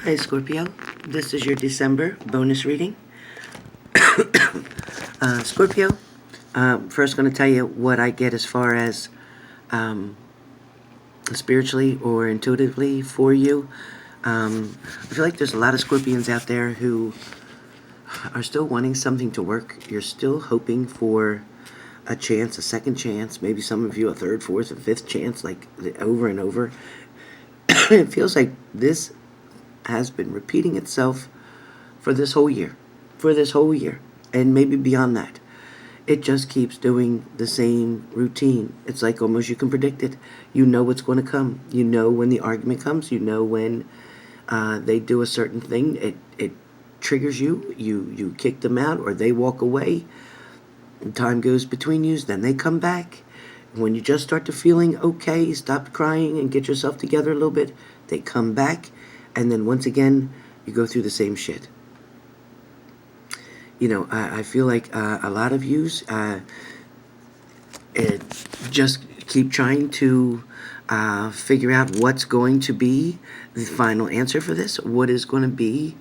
Hi Scorpio, this is your December bonus reading. Scorpio, first going to tell you what I get as far as spiritually or intuitively for you. I feel like there's a lot of Scorpions out there who are still wanting something to work. You're still hoping for a chance, a second chance, maybe some of you a third, fourth, and fifth chance, like over and over. It feels like this has been repeating itself for this whole year, and maybe beyond that. It just keeps doing the same routine. It's like almost you can predict it. You know what's going to come. You know when the argument comes. You know when they do a certain thing. It triggers you. You kick them out or they walk away. Time goes between you. Then they come back. When you just start to feeling okay, stop crying and get yourself together a little bit, they come back. And then once again, you go through the same shit. You know, I feel like a lot of yous just keep trying to figure out what's going to be the final answer for this, what is going to be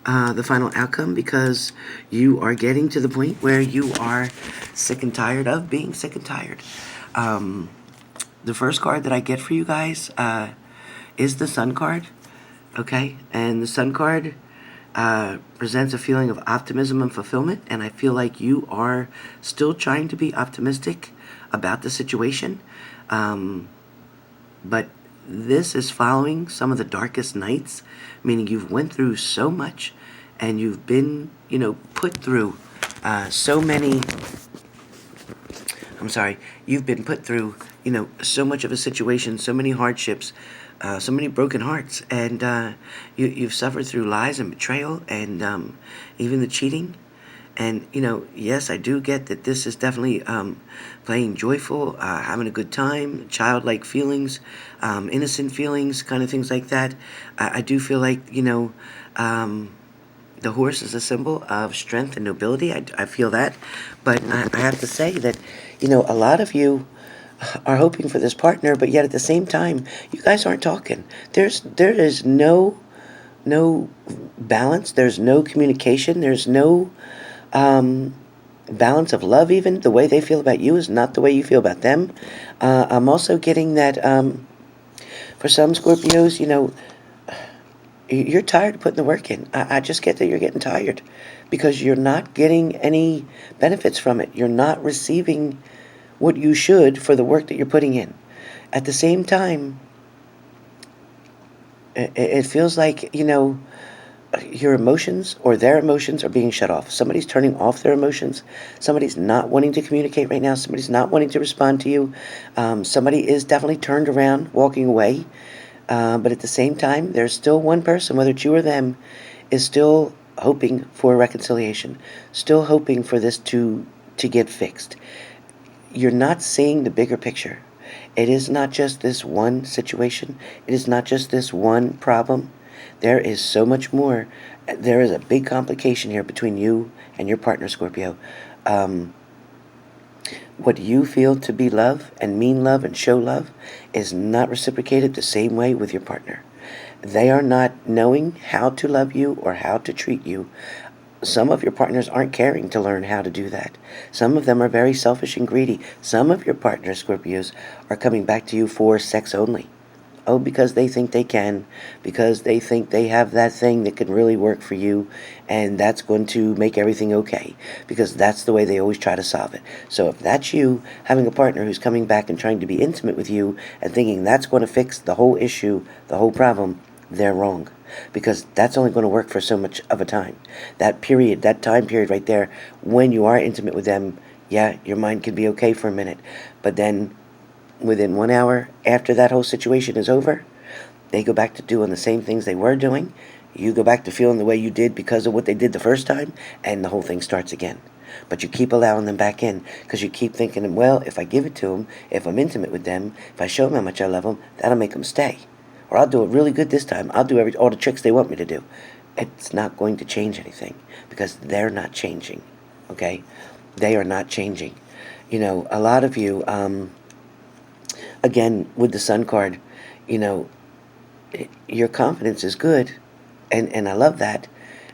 the final outcome, because you are getting to the point where you are sick and tired of being sick and tired. The first card that I get for you guys is the Sun card, okay? And the Sun card presents a feeling of optimism and fulfillment, and I feel like you are still trying to be optimistic about the situation, but this is following some of the darkest nights, meaning you've went through so much and you've been, put through you've been put through, so much of a situation, so many hardships, so many broken hearts, and you've suffered through lies and betrayal and even the cheating. And, yes, I do get that this is definitely playing joyful, having a good time, childlike feelings, innocent feelings, kind of things like that. I do feel like, the horse is a symbol of strength and nobility. I feel that. But I have to say that, a lot of you are hoping for this partner, but yet at the same time, you guys aren't talking. There is no balance. There's no communication. There's no balance of love. Even the way they feel about you is not the way you feel about them. I'm also getting that for some Scorpios, you're tired of putting the work in. I just get that you're getting tired because you're not getting any benefits from it. You're not receiving what you should for the work that you're putting in. At the same time, it feels like, your emotions or their emotions are being shut off. Somebody's turning off their emotions. Somebody's not wanting to communicate right now. Somebody's not wanting to respond to you. Somebody is definitely turned around, walking away. But at the same time, there's still one person, whether it's you or them, is still hoping for a reconciliation, still hoping for this to get fixed. You're not seeing the bigger picture. It is not just this one situation. It is not just this one problem. There is so much more. There is a big complication here between you and your partner, Scorpio. What you feel to be love and mean love and show love is not reciprocated the same way with your partner. They are not knowing how to love you or how to treat you. Some of your partners aren't caring to learn how to do that. Some of them are very selfish and greedy. Some of your partners, Scorpios, are coming back to you for sex only. Oh, because they think they can, because they think they have that thing that can really work for you, and that's going to make everything okay, because that's the way they always try to solve it. So if that's you, having a partner who's coming back and trying to be intimate with you and thinking that's going to fix the whole issue, the whole problem, they're wrong. Because that's only going to work for so much of a time. That period, that time period right there, when you are intimate with them, yeah, your mind can be okay for a minute. But then within 1 hour after that whole situation is over, they go back to doing the same things they were doing. You go back to feeling the way you did because of what they did the first time, and the whole thing starts again. But you keep allowing them back in because you keep thinking, well, if I give it to them, if I'm intimate with them, if I show them how much I love them, that'll make them stay. Or I'll do it really good this time. I'll do all the tricks they want me to do. It's not going to change anything because they're not changing, okay? They are not changing. A lot of you, again, with the Sun card, your confidence is good And I love that.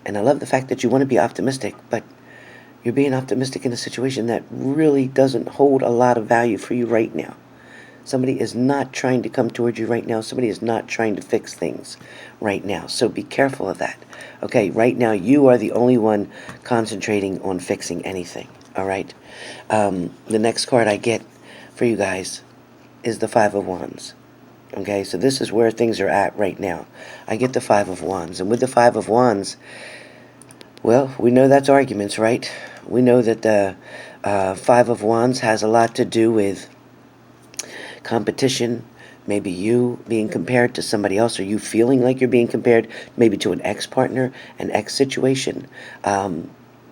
And I love the fact that you want to be optimistic, but you're being optimistic in a situation that really doesn't hold a lot of value for you right now. Somebody is not trying to come towards you right now. Somebody is not trying to fix things right now. So be careful of that. Okay, right now you are the only one concentrating on fixing anything. All right? The next card I get for you guys is the Five of Wands. Okay, so this is where things are at right now. I get the Five of Wands. And with the Five of Wands, well, we know that's arguments, right? We know that the Five of Wands has a lot to do with competition, maybe you being compared to somebody else, or you feeling like you're being compared maybe to an ex-partner, an ex-situation.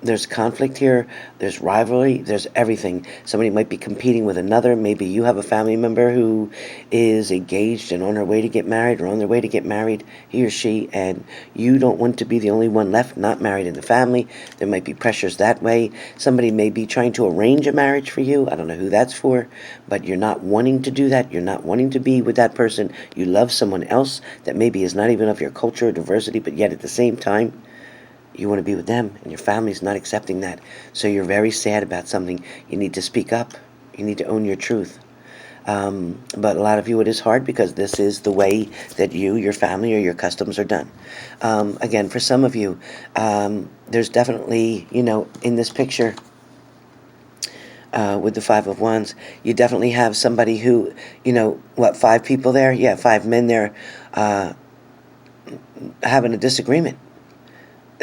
There's conflict here, there's rivalry, there's everything. Somebody might be competing with another. Maybe you have a family member who is engaged and on her way to get married, or on their way to get married, he or she, and you don't want to be the only one left not married in the family. There might be pressures that way. Somebody may be trying to arrange a marriage for you. I don't know who that's for, but you're not wanting to do that. You're not wanting to be with that person. You love someone else that maybe is not even of your culture or diversity, but yet at the same time, you want to be with them, and your family's not accepting that. So you're very sad about something. You need to speak up. You need to own your truth. But a lot of you, it is hard because this is the way that you, your family, or your customs are done. Again, for some of you, there's definitely, in this picture, with the Five of Wands, you definitely have somebody who, what, 5 people there? Yeah, 5 men there having a disagreement,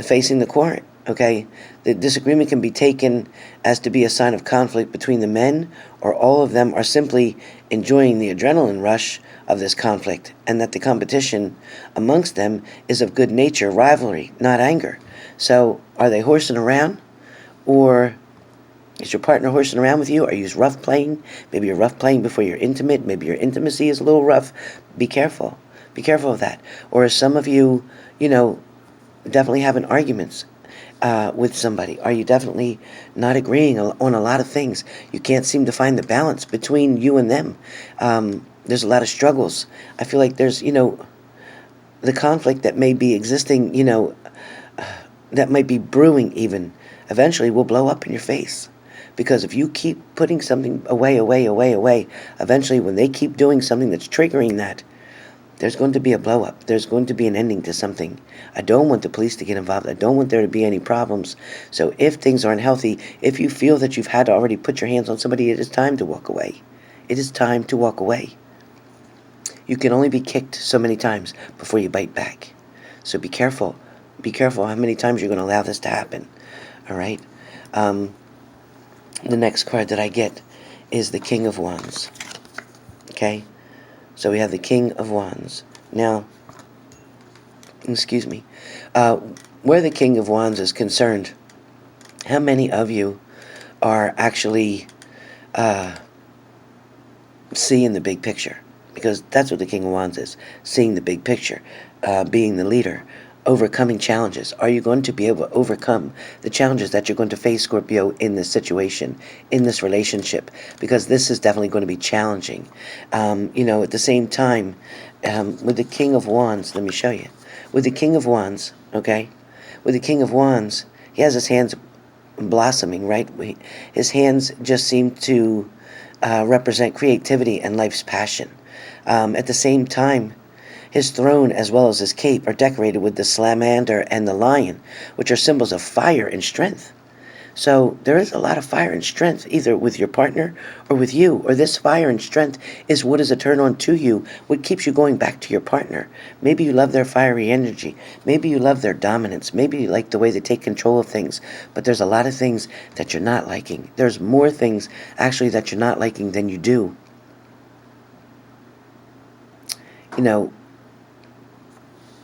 facing the court. Okay, the disagreement can be taken as to be a sign of conflict between the men, or all of them are simply enjoying the adrenaline rush of this conflict, and that the competition amongst them is of good nature, rivalry, not anger. So are they horsing around, or is your partner horsing around with you? Are you rough playing? Maybe you're rough playing before you're intimate. Maybe your intimacy is a little rough. Be careful. Be careful of that. Or is some of you, definitely having arguments with somebody? Are you definitely not agreeing on a lot of things? You can't seem to find the balance between you and them. There's a lot of struggles. I feel like there's, the conflict that may be existing, that might be brewing even, eventually will blow up in your face. Because if you keep putting something away, eventually when they keep doing something that's triggering that, there's going to be a blow up. There's going to be an ending to something. I don't want the police to get involved. I don't want there to be any problems. So if things aren't healthy, if you feel that you've had to already put your hands on somebody, it is time to walk away. It is time to walk away. You can only be kicked so many times before you bite back. So be careful. Be careful how many times you're going to allow this to happen. All right? The next card that I get is the King of Wands. Okay? So we have the King of Wands. Now, excuse me. Where the King of Wands is concerned, how many of you are actually seeing the big picture? Because that's what the King of Wands is, seeing the big picture, being the leader, overcoming challenges. Are you going to be able to overcome the challenges that you're going to face, Scorpio, in this situation, in this relationship? Because this is definitely going to be challenging. At the same time, with the King of Wands, let me show you. With the King of Wands, okay? With the King of Wands, he has his hands blossoming, right? His hands just seem to represent creativity and life's passion. At the same time, his throne as well as his cape are decorated with the salamander and the lion, which are symbols of fire and strength. So there is a lot of fire and strength, either with your partner or with you, or this fire and strength is what is a turn on to you, what keeps you going back to your partner. Maybe you love their fiery energy. Maybe you love their dominance. Maybe you like the way they take control of things. But there's a lot of things that you're not liking. There's more things, actually, that you're not liking than you do.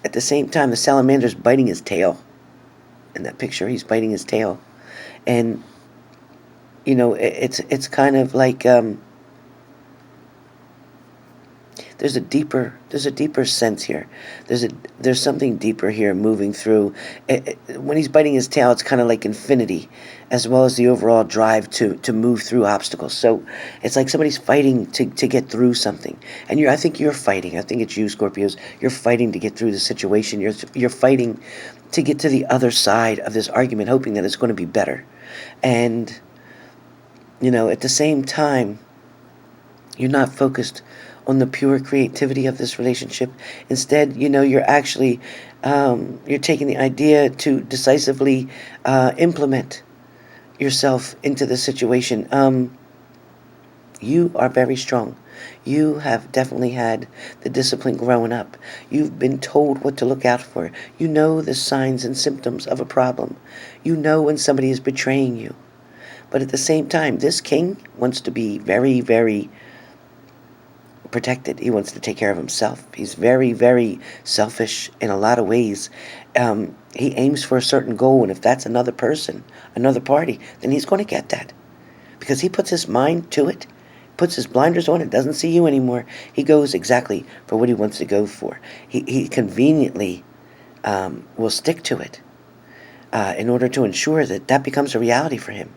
At the same time, the salamander's biting his tail. In that picture, he's biting his tail. And, it's kind of like, there's a deeper sense here. There's something deeper here moving through. When he's biting his tail, it's kind of like infinity, as well as the overall drive to move through obstacles. So it's like somebody's fighting to get through something, and I think you're fighting. I think it's you, Scorpios. You're fighting to get through the situation. You're fighting to get to the other side of this argument, hoping that it's going to be better. And at the same time, you're not focused on the pure creativity of this relationship. Instead, you're actually you're taking the idea to decisively implement yourself into the situation. You are very strong. You have definitely had the discipline growing up. You've been told what to look out for. You know the signs and symptoms of a problem. You know when somebody is betraying you. But at the same time, this king wants to be very, very protected. He wants to take care of himself. He's very, very selfish in a lot of ways. He aims for a certain goal, and if that's another person, another party, then he's going to get that. Because he puts his mind to it, puts his blinders on, and doesn't see you anymore. He goes exactly for what he wants to go for. He conveniently will stick to it in order to ensure that becomes a reality for him.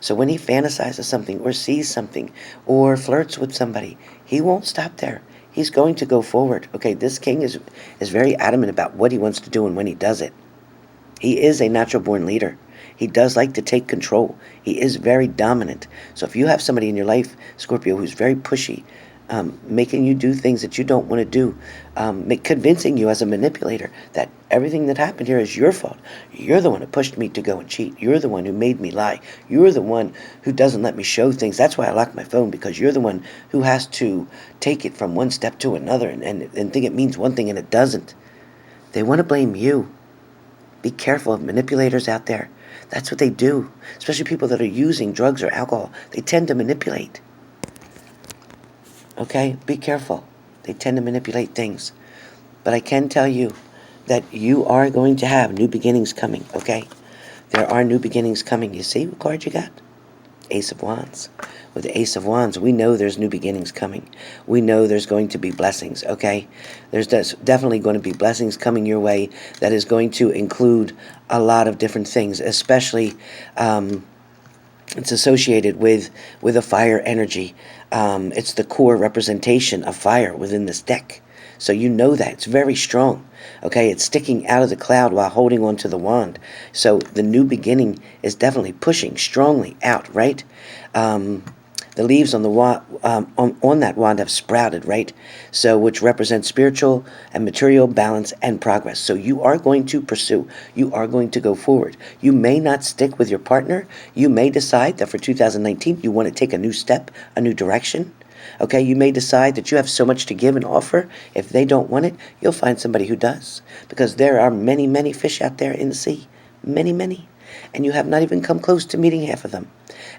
So when he fantasizes something or sees something or flirts with somebody, he won't stop there. He's going to go forward. Okay, this king is very adamant about what he wants to do and when he does it. He is a natural born leader. He does like to take control. He is very dominant. So if you have somebody in your life, Scorpio, who's very pushy, making you do things that you don't want to do, convincing you as a manipulator that everything that happened here is your fault. You're the one who pushed me to go and cheat. You're the one who made me lie. You're the one who doesn't let me show things. That's why I lock my phone, because you're the one who has to take it from one step to another and think it means one thing and it doesn't. They want to blame you. Be careful of manipulators out there. That's what they do. Especially people that are using drugs or alcohol. They tend to manipulate. Okay? Be careful. They tend to manipulate things. But I can tell you that you are going to have new beginnings coming, okay? There are new beginnings coming. You see what card you got? Ace of Wands. With the Ace of Wands, we know there's new beginnings coming. We know there's going to be blessings, okay? There's definitely going to be blessings coming your way that is going to include a lot of different things, especially it's associated with a fire energy. It's the core representation of fire within this deck. So you know that. It's very strong. Okay, it's sticking out of the cloud while holding onto the wand. So the new beginning is definitely pushing strongly out, right? The leaves on the on that wand have sprouted, right? So which represents spiritual and material balance and progress. So you are going to pursue. You are going to go forward. You may not stick with your partner. You may decide that for 2019 you want to take a new step, a new direction. Okay, you may decide that you have so much to give and offer. If they don't want it, you'll find somebody who does. Because there are many, many fish out there in the sea. Many, many. And you have not even come close to meeting half of them.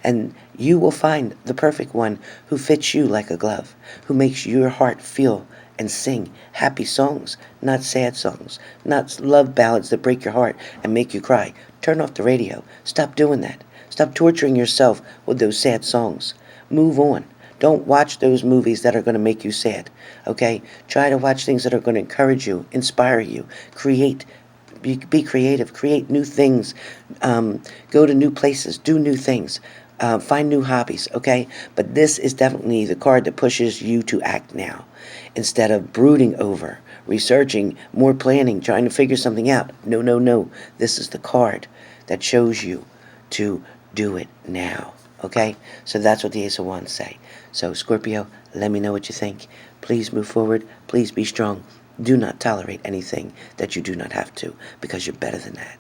And you will find the perfect one who fits you like a glove, who makes your heart feel and sing happy songs, not sad songs, not love ballads that break your heart and make you cry. Turn off the radio. Stop doing that. Stop torturing yourself with those sad songs. Move on. Don't watch those movies that are going to make you sad, okay? Try to watch things that are going to encourage you, inspire you, create, be creative, create new things, go to new places, do new things, find new hobbies, okay? But this is definitely the card that pushes you to act now instead of brooding over, researching, more planning, trying to figure something out. No, no, no. This is the card that shows you to do it now. Okay, so that's what the Ace of Wands say. So Scorpio, let me know what you think. Please move forward. Please be strong. Do not tolerate anything that you do not have to, because you're better than that.